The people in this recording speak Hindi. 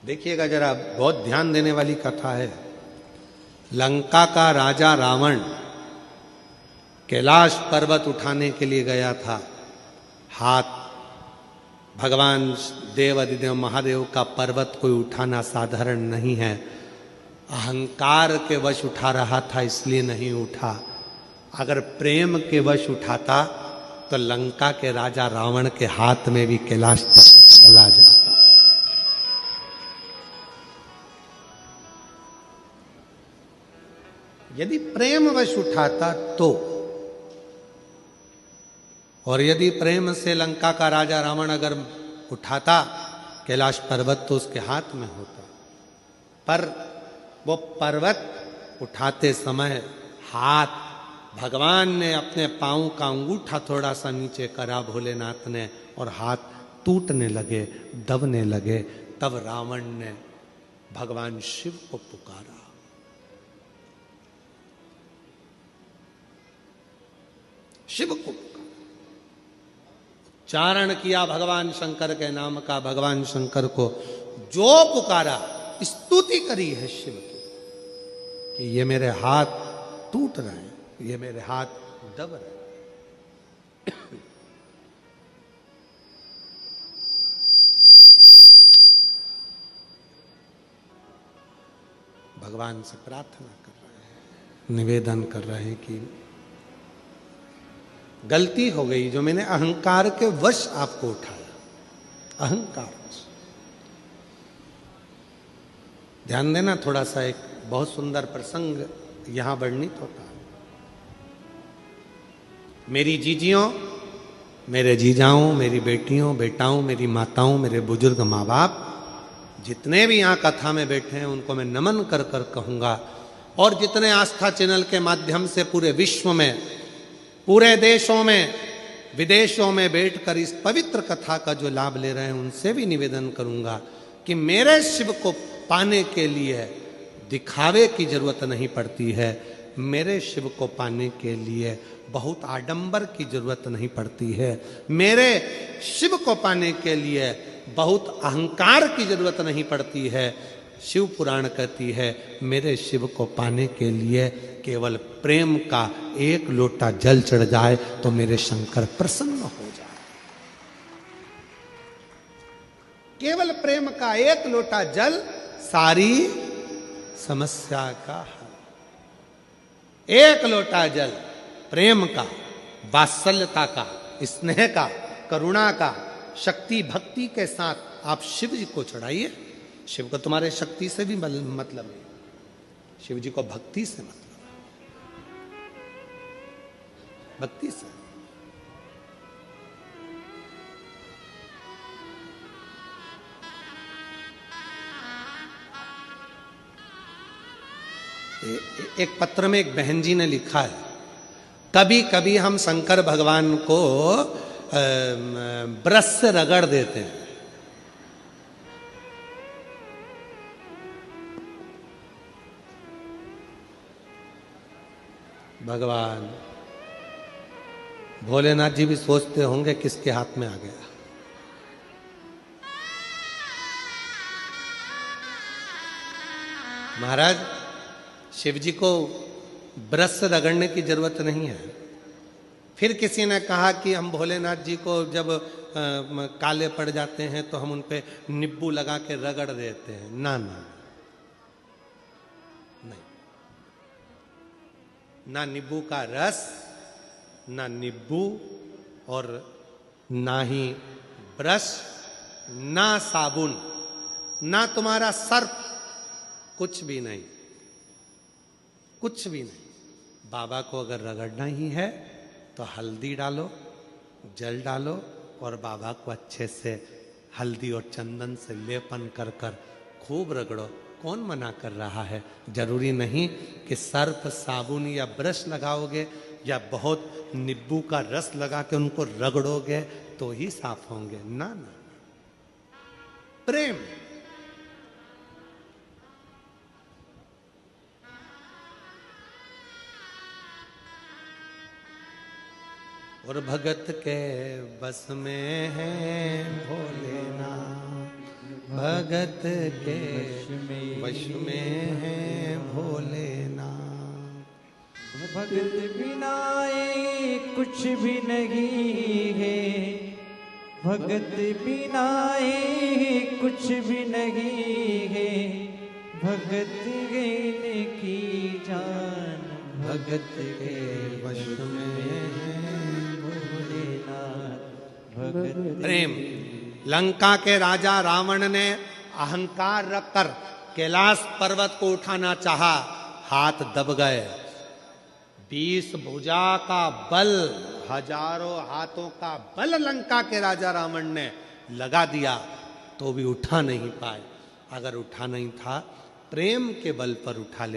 देखिएगा जरा, बहुत ध्यान देने वाली कथा है। लंका का राजा रावण कैलाश पर्वत उठाने के लिए गया था। हाथ भगवान देव अधिदेव महादेव का पर्वत कोई उठाना साधारण नहीं है। अहंकार के वश उठा रहा था, इसलिए नहीं उठा। अगर प्रेम के वश उठाता तो लंका के राजा रावण के हाथ में भी कैलाश चला जाता। यदि प्रेम वश उठाता तो, और यदि प्रेम से लंका का राजा रावण अगर उठाता कैलाश पर्वत तो उसके हाथ में होता। पर वो पर्वत उठाते समय हाथ भगवान ने अपने पांव का अंगूठा थोड़ा सा नीचे करा भोलेनाथ ने, और हाथ टूटने लगे, दबने लगे। तब रावण ने भगवान शिव को पुकारा। शिव को उच्चारण किया भगवान शंकर के नाम का। भगवान शंकर को जो पुकारा, स्तुति करी है शिव की कि ये मेरे हाथ टूट रहे हैं, ये मेरे हाथ दब रहे हैं। भगवान से प्रार्थना कर रहे हैं, निवेदन कर रहे हैं कि गलती हो गई जो मैंने अहंकार के वश आपको उठाया। अहंकार वश। ध्यान देना थोड़ा सा, एक बहुत सुंदर प्रसंग यहां वर्णित होता है। मेरी जीजियों, मेरे जीजाओं, मेरी बेटियों, बेटाओं, मेरी माताओं, मेरे बुजुर्ग माँ बाप, जितने भी यहाँ कथा में बैठे हैं उनको मैं नमन कर कर कहूंगा। और जितने आस्था चैनल के माध्यम से पूरे विश्व में, पूरे देशों में, विदेशों में बैठकर इस पवित्र कथा का जो लाभ ले रहे हैं उनसे भी निवेदन करूंगा कि मेरे शिव को पाने के लिए दिखावे की जरूरत नहीं पड़ती है। मेरे शिव को पाने के लिए बहुत आडंबर की जरूरत नहीं पड़ती है। मेरे शिव को पाने के लिए बहुत अहंकार की जरूरत नहीं पड़ती है। शिव पुराण कहती है मेरे शिव को पाने के लिए केवल प्रेम का एक लोटा जल चढ़ जाए तो मेरे शंकर प्रसन्न हो जाए। केवल प्रेम का एक लोटा जल सारी समस्या का हल। एक लोटा जल प्रेम का, वात्सल्यता का, स्नेह का, करुणा का, शक्ति भक्ति के साथ आप शिव जी को चढ़ाइए। शिव को तुम्हारे शक्ति से भी मतलब है, शिव जी को भक्ति से मतलब है, भक्ति से। एक पत्र में एक बहन जी ने लिखा है, कभी कभी हम शंकर भगवान को ब्रश से रगड़ देते हैं। भगवान भोलेनाथ जी भी सोचते होंगे किसके हाथ में आ गया। महाराज, शिव जी को ब्रश से रगड़ने की जरूरत नहीं है। फिर किसी ने कहा कि हम भोलेनाथ जी को जब काले पड़ जाते हैं तो हम उन पे नींबू लगा के रगड़ देते हैं। ना ना, नहीं, ना नींबू का रस, ना नींबू, और ना ही ब्रश, ना साबुन, ना तुम्हारा सर्फ, कुछ भी नहीं, कुछ भी नहीं। बाबा को अगर रगड़ना ही है तो हल्दी डालो, जल डालो, और बाबा को अच्छे से हल्दी और चंदन से लेपन कर कर खूब रगड़ो। कौन मना कर रहा है? जरूरी नहीं कि सर्फ, साबुन या ब्रश लगाओगे या बहुत नींबू का रस लगा के उनको रगड़ोगे तो ही साफ होंगे। ना ना, प्रेम। और भगत के बस में है भोलेनाथ, भगत के वश में है भोलेनाथ। भगत बिना ये कुछ भी नहीं है, भगत बिना ये कुछ भी नहीं है, भगत की जान भगत के वश में है भोलेनाथ। भगत प्रेम। लंका के राजा रावण ने अहंकार रखकर कैलाश पर्वत को उठाना चाहा, हाथ दब गए। 20 भुजा का बल, हजारों हाथों का बल लंका के राजा रावण ने लगा दिया तो भी उठा नहीं पाए। अगर उठा नहीं था, प्रेम के बल पर उठा ले।